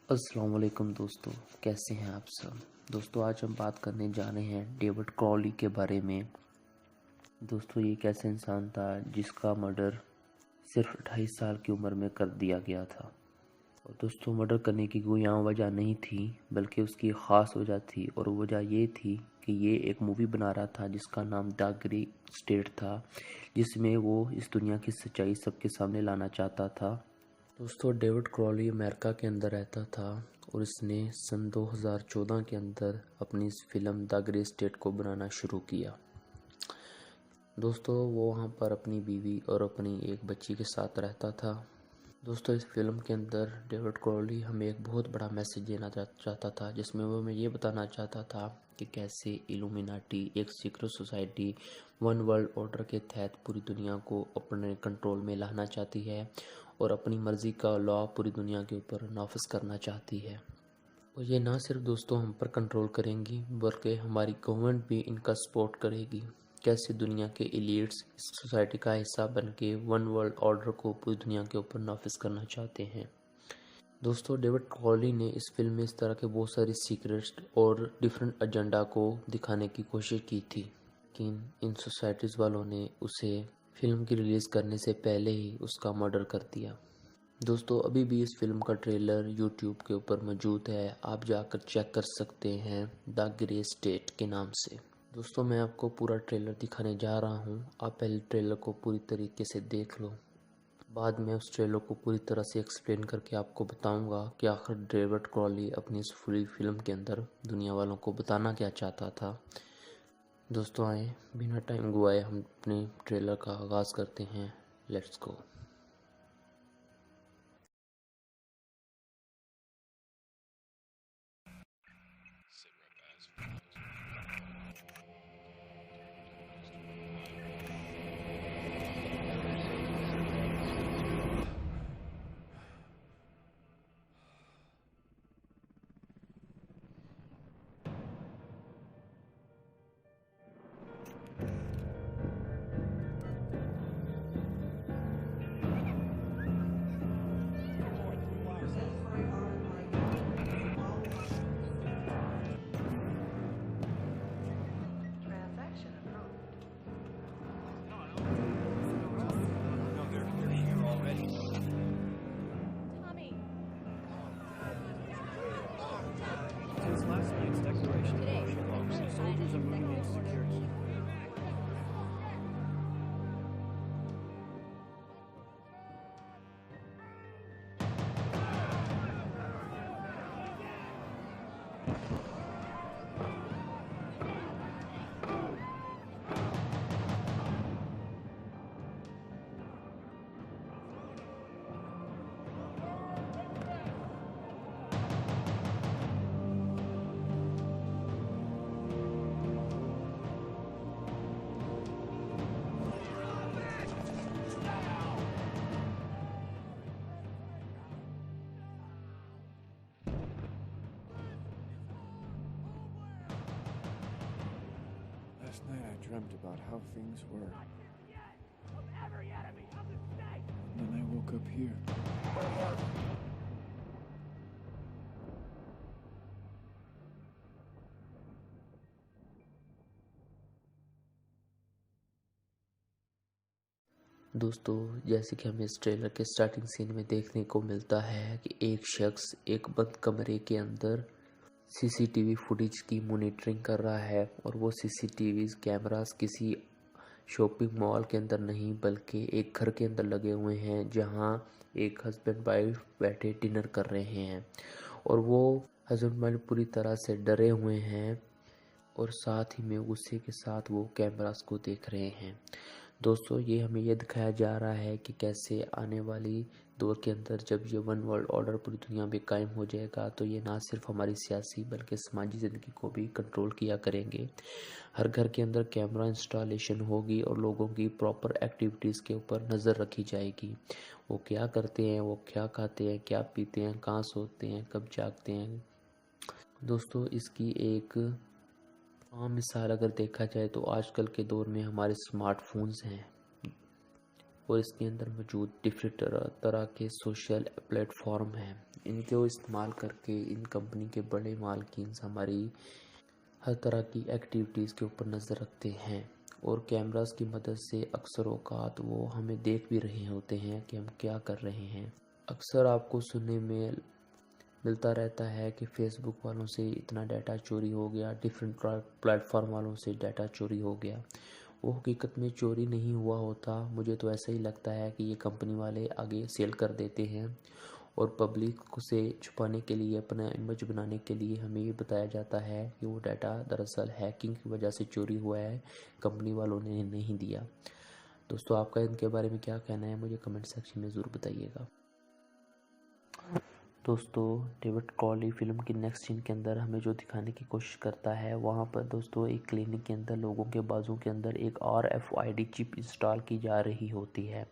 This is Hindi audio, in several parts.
अस्सलाम वालेकुम दोस्तों, कैसे हैं आप सब। दोस्तों आज हम बात करने जा रहे हैं डेविड क्रॉली के बारे में। दोस्तों ये एक ऐसा इंसान था जिसका मर्डर सिर्फ 28 साल की उम्र में कर दिया गया था। और दोस्तों मर्डर करने की कोई आम वजह नहीं थी, बल्कि उसकी ख़ास वजह थी। और वजह ये थी कि ये एक मूवी बना रहा था जिसका नाम द ग्रे स्टेट था, जिसमें वो इस दुनिया की सच्चाई सबके सामने लाना चाहता था। दोस्तों डेविड क्रॉली अमेरिका के अंदर रहता था और इसने सन 2014 के अंदर अपनी इस फिल्म द ग्रे स्टेट को बनाना शुरू किया। दोस्तों वो वहाँ पर अपनी बीवी और अपनी एक बच्ची के साथ रहता था। दोस्तों इस फिल्म के अंदर डेविड क्रॉली हमें एक बहुत बड़ा मैसेज देना चाहता था, जिसमें वो हमें ये बताना चाहता था कि कैसे इल्यूमिनाटी एक secret society one world order के तहत पूरी दुनिया को अपने कंट्रोल में लाना चाहती है और अपनी मर्ज़ी का लॉ पूरी दुनिया के ऊपर नाफिज करना चाहती है। और ये ना सिर्फ दोस्तों हम पर कंट्रोल करेंगी, बल्कि हमारी गवर्नमेंट भी इनका सपोर्ट करेगी। कैसे दुनिया के एलिट्स इस सोसाइटी का हिस्सा बन के वन वर्ल्ड ऑर्डर को पूरी दुनिया के ऊपर नाफिज करना चाहते हैं। दोस्तों डेविड क्रॉली ने इस फिल्म में इस तरह के बहुत सारी सीक्रेट्स और डिफरेंट एजेंडा को दिखाने की कोशिश की थी, लेकिन इन सोसाइटीज़ वालों ने उसे फिल्म की रिलीज़ करने से पहले ही उसका मर्डर कर दिया। दोस्तों अभी भी इस फिल्म का ट्रेलर यूट्यूब के ऊपर मौजूद है, आप जाकर चेक कर सकते हैं द ग्रे स्टेट के नाम से। दोस्तों मैं आपको पूरा ट्रेलर दिखाने जा रहा हूँ, आप पहले ट्रेलर को पूरी तरीके से देख लो। बाद में उस ट्रेलर को पूरी तरह से एक्सप्लेन करके आपको बताऊंगा कि आखिर डेविड क्रॉली अपनी इस पूरी फिल्म के अंदर दुनिया वालों को बताना क्या चाहता था। दोस्तों आए बिना टाइम गवाए हम अपने ट्रेलर का आगाज़ करते हैं। Let's go. Transaction approved. No, they're here already. Tommy, Since last night's declaration of martial law, the soldiers are moving into security. Last night I dreamt about how things were. And then I woke up here. दोस्तों जैसे कि हमें इस ट्रेलर के स्टार्टिंग सीन में देखने को मिलता है कि एक शख्स एक बंद कमरे के अंदर सीसीटीवी फुटेज की मॉनिटरिंग कर रहा है। और वो सीसीटीवी कैमरास किसी शॉपिंग मॉल के अंदर नहीं, बल्कि एक घर के अंदर लगे हुए हैं, जहां एक हस्बैंड वाइफ बैठे डिनर कर रहे हैं। और वो हस्बैंड वाइफ पूरी तरह से डरे हुए हैं और साथ ही में गुस्से के साथ वो कैमरास को देख रहे हैं। दोस्तों ये हमें ये दिखाया जा रहा है कि कैसे आने वाली दौर के अंदर जब ये वन वर्ल्ड ऑर्डर पूरी दुनिया में कायम हो जाएगा, तो ये ना सिर्फ हमारी सियासी बल्कि समाजी ज़िंदगी को भी कंट्रोल किया करेंगे। हर घर के अंदर कैमरा इंस्टॉलेशन होगी और लोगों की प्रॉपर एक्टिविटीज़ के ऊपर नज़र रखी जाएगी। वो क्या करते हैं, वो क्या खाते हैं, क्या पीते हैं, कहाँ सोते हैं, कब जागते हैं। दोस्तों इसकी एक आम मिसाल अगर देखा जाए तो आजकल के दौर में हमारे स्मार्टफोन्स हैं और इसके अंदर मौजूद डिफरेंट तरह के सोशल प्लेटफॉर्म हैं, इनको इस्तेमाल करके इन कंपनी के बड़े मालकीन हमारी हर तरह की एक्टिविटीज़ के ऊपर नज़र रखते हैं और कैमरास की मदद से अक्सर औकात वो हमें देख भी रहे होते हैं कि हम क्या कर रहे हैं। अक्सर आपको सुनने में मिलता रहता है कि फेसबुक वालों से इतना डाटा चोरी हो गया, डिफरेंट प्लेटफॉर्म वालों से डाटा चोरी हो गया। वो हकीकत में चोरी नहीं हुआ होता। मुझे तो ऐसा ही लगता है कि ये कंपनी वाले आगे सेल कर देते हैं और पब्लिक से छुपाने के लिए, अपना इमेज बनाने के लिए हमें ये बताया जाता है कि वो डाटा दरअसल हैकिंग की वजह से चोरी हुआ है, कंपनी वालों ने नहीं दिया। दोस्तों, आपका इनके बारे में क्या कहना है, मुझे कमेंट सेक्शन में ज़रूर बताइएगा। दोस्तों, डेविड क्रॉली फिल्म की नेक्स्ट सीन के अंदर हमें जो दिखाने की कोशिश करता है, वहाँ पर दोस्तों एक क्लिनिक के अंदर लोगों के बाजू के अंदर एक RFID चिप इंस्टॉल की जा रही होती है।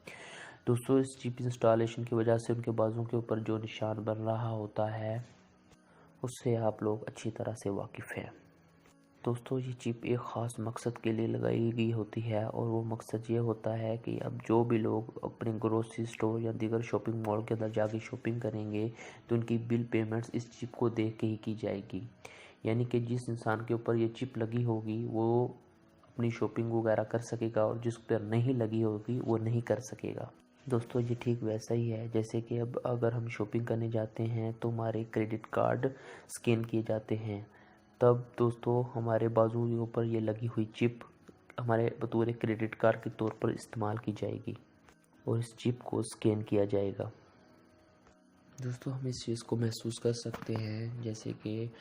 दोस्तों, इस चिप इंस्टॉलेशन की वजह से उनके बाजू के ऊपर जो निशान बन रहा होता है उससे आप लोग अच्छी तरह से वाकिफ़ हैं। दोस्तों, ये चिप एक ख़ास मकसद के लिए लगाई गई होती है और वो मकसद ये होता है कि अब जो भी लोग अपने ग्रोसरी स्टोर या दीगर शॉपिंग मॉल के अंदर जाके शॉपिंग करेंगे तो उनकी बिल पेमेंट्स इस चिप को देख के ही की जाएगी। यानी कि जिस इंसान के ऊपर ये चिप लगी होगी वो अपनी शॉपिंग वगैरह कर सकेगा और जिस पर नहीं लगी होगी वो नहीं कर सकेगा। दोस्तों, ये ठीक वैसा ही है जैसे कि अब अगर हम शॉपिंग करने जाते हैं तो हमारे क्रेडिट कार्ड स्कैन किए जाते हैं, तब दोस्तों हमारे बाजू के ऊपर ये लगी हुई चिप हमारे बतौर क्रेडिट कार्ड के तौर पर इस्तेमाल की जाएगी और इस चिप को स्कैन किया जाएगा। दोस्तों, हम इस चीज़ को महसूस कर सकते हैं जैसे कि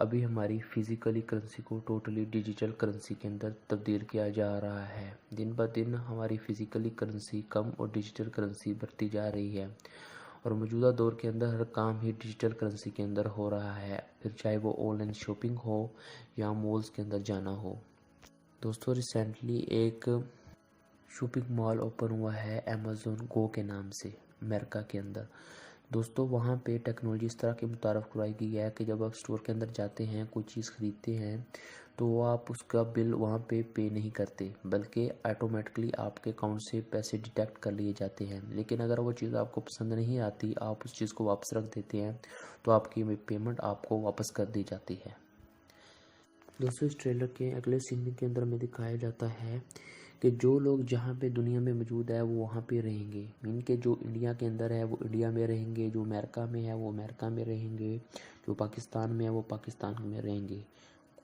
अभी हमारी फिज़िकली करेंसी को टोटली डिजिटल करेंसी के अंदर तब्दील किया जा रहा है। दिन ब दिन हमारी फ़िज़िकली करेंसी कम और डिजिटल करेंसी बढ़ती जा रही है और मौजूदा दौर के अंदर हर काम ही डिजिटल करेंसी के अंदर हो रहा है, फिर चाहे वो ऑनलाइन शॉपिंग हो या मॉल्स के अंदर जाना हो। दोस्तों, रिसेंटली एक शॉपिंग मॉल ओपन हुआ है अमेज़न गो के नाम से अमेरिका के अंदर। दोस्तों, वहाँ पे टेक्नोलॉजी इस तरह की मुतारफ़ करवाई गई है कि जब आप स्टोर के अंदर जाते हैं, कोई चीज़ ख़रीदते हैं तो आप उसका बिल वहाँ पे नहीं करते, बल्कि ऑटोमेटिकली आपके अकाउंट से पैसे डिडक्ट कर लिए जाते हैं। लेकिन अगर वो चीज़ आपको पसंद नहीं आती, आप उस चीज़ को वापस रख देते हैं तो आपकी पेमेंट आपको वापस कर दी जाती है। दोस्तों, इस ट्रेलर के अगले सीन के अंदर में दिखाया जाता है कि जो लोग जहाँ पे दुनिया में मौजूद है वो वहाँ पे रहेंगे। मीन के जो इंडिया के अंदर है वो इंडिया में रहेंगे, जो अमेरिका में है वो अमेरिका में रहेंगे, जो पाकिस्तान में है वो पाकिस्तान में रहेंगे।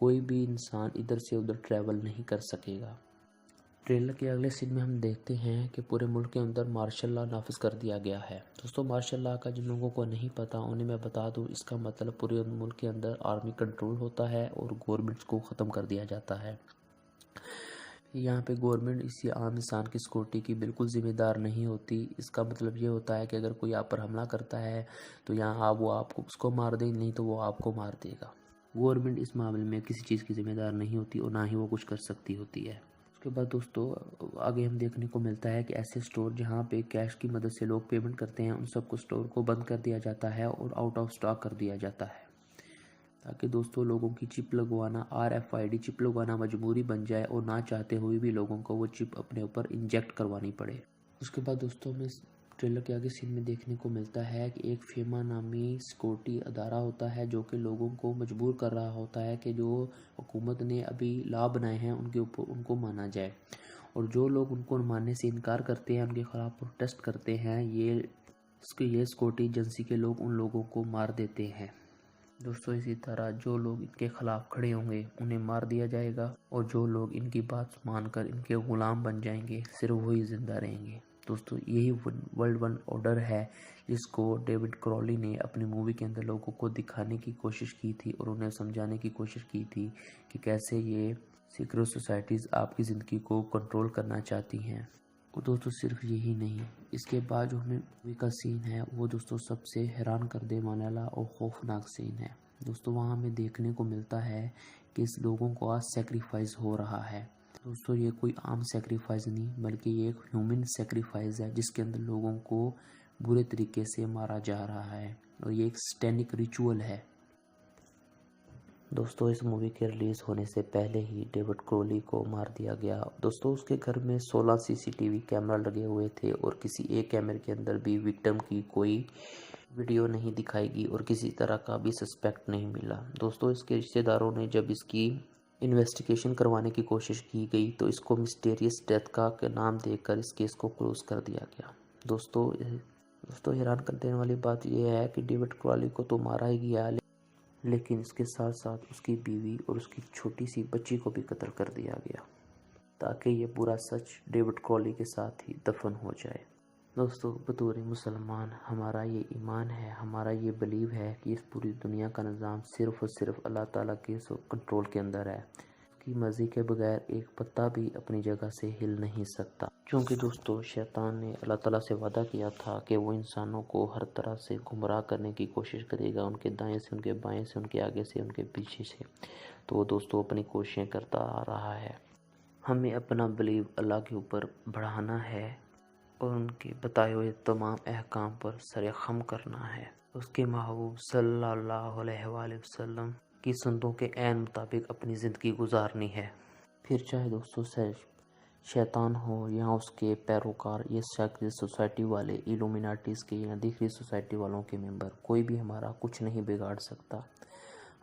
कोई भी इंसान इधर से उधर ट्रैवल नहीं कर सकेगा। ट्रेलर के अगले सीन में हम देखते हैं कि पूरे मुल्क के अंदर मार्शल लॉ नाफिज कर दिया गया है। दोस्तों, मार्शल लॉ का जिन लोगों को नहीं पता उन्हें मैं बता दूं, इसका मतलब पूरे मुल्क के अंदर आर्मी कंट्रोल होता है और गवर्नमेंट को ख़त्म कर दिया जाता है। यहाँ पे गवर्नमेंट इसी आम इंसान की सिक्योरिटी की बिल्कुल ज़िम्मेदार नहीं होती। इसका मतलब ये होता है कि अगर कोई आप पर हमला करता है तो यहाँ वो आपको उसको मार दे, नहीं तो वो आपको मार देगा। गवर्नमेंट इस मामले में किसी चीज़ की ज़िम्मेदार नहीं होती और ना ही वो कुछ कर सकती होती है। उसके बाद दोस्तों, आगे हम देखने को मिलता है कि ऐसे स्टोर जहाँ पे कैश की मदद से लोग पेमेंट करते हैं उन सबको स्टोर को बंद कर दिया जाता है और आउट ऑफ स्टॉक कर दिया जाता है, ताकि दोस्तों लोगों की चिप लगवाना, RFID चिप लगवाना मजबूरी बन जाए और ना चाहते हुए भी लोगों को वो चिप अपने ऊपर इंजेक्ट करवानी पड़े। उसके बाद दोस्तों, हमें ट्रेलर के आगे सीन में देखने को मिलता है कि एक फेमा नामी सिक्योरिटी अदारा होता है जो कि लोगों को मजबूर कर रहा होता है कि जो हुकूमत ने अभी लॉ बनाए हैं उनके ऊपर उनको माना जाए, और जो लोग उनको मानने से इनकार करते हैं, उनके ख़िलाफ़ प्रोटेस्ट करते हैं, ये सिक्योरिटी एजेंसी के लोग उन लोगों को मार देते हैं। दोस्तों, इसी तरह जो लोग इनके ख़िलाफ़ खड़े होंगे उन्हें मार दिया जाएगा और जो लोग इनकी बात मानकर इनके ग़ुलाम बन जाएंगे सिर्फ वही ज़िंदा रहेंगे। दोस्तों, यही वर्ल्ड वन ऑर्डर है जिसको डेविड क्रॉली ने अपनी मूवी के अंदर लोगों को दिखाने की कोशिश की थी और उन्हें समझाने की कोशिश की थी कि कैसे ये सीक्रेट सोसाइटीज़ आपकी ज़िंदगी को कंट्रोल करना चाहती हैं। और दोस्तों, सिर्फ यही नहीं, इसके बाद जो हमें मूवी का सीन है वो दोस्तों सबसे हैरान कर देने वाला और खौफनाक सीन है। दोस्तों, वहाँ हमें देखने को मिलता है कि इस लोगों को आज सेक्रीफाइस हो रहा है। दोस्तों, ये कोई आम सेक्रीफाइस नहीं बल्कि ये एक ह्यूमन सेक्रीफाइस है जिसके अंदर लोगों को बुरे तरीके से मारा जा रहा है और ये एक सैटेनिक रिचुअल है। दोस्तों, इस मूवी के रिलीज़ होने से पहले ही डेविड क्रॉली को मार दिया गया। दोस्तों, उसके घर में 16 CCTV कैमरा लगे हुए थे और किसी एक कैमरे के अंदर भी विक्टिम की कोई वीडियो नहीं दिखाएगी और किसी तरह का भी सस्पेक्ट नहीं मिला। दोस्तों इसके रिश्तेदारों ने जब इसकी इन्वेस्टिगेशन करवाने की कोशिश की गई तो इसको मिस्टीरियस डेथ का नाम देकर इस केस को क्लोज कर दिया गया। दोस्तों हैरान कर देने वाली बात यह है कि डेविड क्रॉली को तो मारा ही गया, लेकिन इसके साथ साथ उसकी बीवी और उसकी छोटी सी बच्ची को भी कत्ल कर दिया गया, ताकि ये पूरा सच डेविड क्रॉली के साथ ही दफन हो जाए। दोस्तों बतौर मुसलमान हमारा ये ईमान है, हमारा ये बिलीव है कि इस पूरी दुनिया का निज़ाम सिर्फ़ और सिर्फ अल्लाह ताला के कंट्रोल के अंदर है। उसकी मर्ज़ी के बगैर एक पत्ता भी अपनी जगह से हिल नहीं सकता, क्योंकि दोस्तों शैतान ने अल्लाह ताला से वादा किया था कि वो इंसानों को हर तरह से गुमराह करने की कोशिश करेगा, उनके दाएं से, उनके बाएं से, उनके आगे से, उनके पीछे से। तो वो दोस्तों अपनी कोशिशें करता आ रहा है। हमें अपना बिलीव अल्लाह के ऊपर बढ़ाना है और उनके बताए हुए तमाम अहकाम पर सरेखम करना है। उसके महबूब सल्लल्लाहु अलैहि वसल्लम की सुन्नतों के ऐन मुताबिक अपनी ज़िंदगी गुजारनी है। फिर चाहे दोस्तों शैतान हो या उसके पैरोकार, ये सेक्रेट सोसाइटी वाले, इल्यूमिनाटीज़ के या दूसरी सोसाइटी वालों के मेंबर, कोई भी हमारा कुछ नहीं बिगाड़ सकता।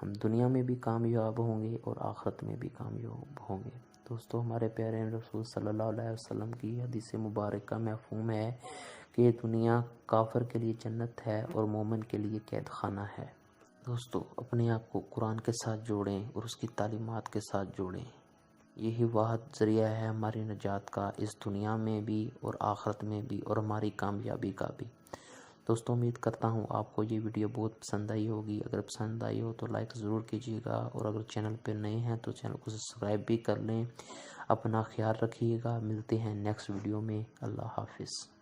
हम दुनिया में भी कामयाब होंगे और आखिरत में भी कामयाब होंगे। दोस्तों हमारे प्यारे रसूल सल्लल्लाहु अलैहि वसल्लम की हदीस मुबारक का मफ़हूम है कि ये दुनिया काफिर के लिए जन्नत है और मोमिन के लिए कैद खाना है। दोस्तों अपने आप को कुरान के साथ जोड़ें और उसकी तालीमात के साथ जोड़ें। यही वाहिद ज़रिया है हमारी निजात का, इस दुनिया में भी और आखिरत में भी, और हमारी कामयाबी का भी। दोस्तों उम्मीद करता हूँ आपको ये वीडियो बहुत पसंद आई होगी। अगर पसंद आई हो तो लाइक ज़रूर कीजिएगा, और अगर चैनल पर नए हैं तो चैनल को सब्सक्राइब भी कर लें। अपना ख्याल रखिएगा, मिलते हैं नेक्स्ट वीडियो में। अल्लाह हाफिज़।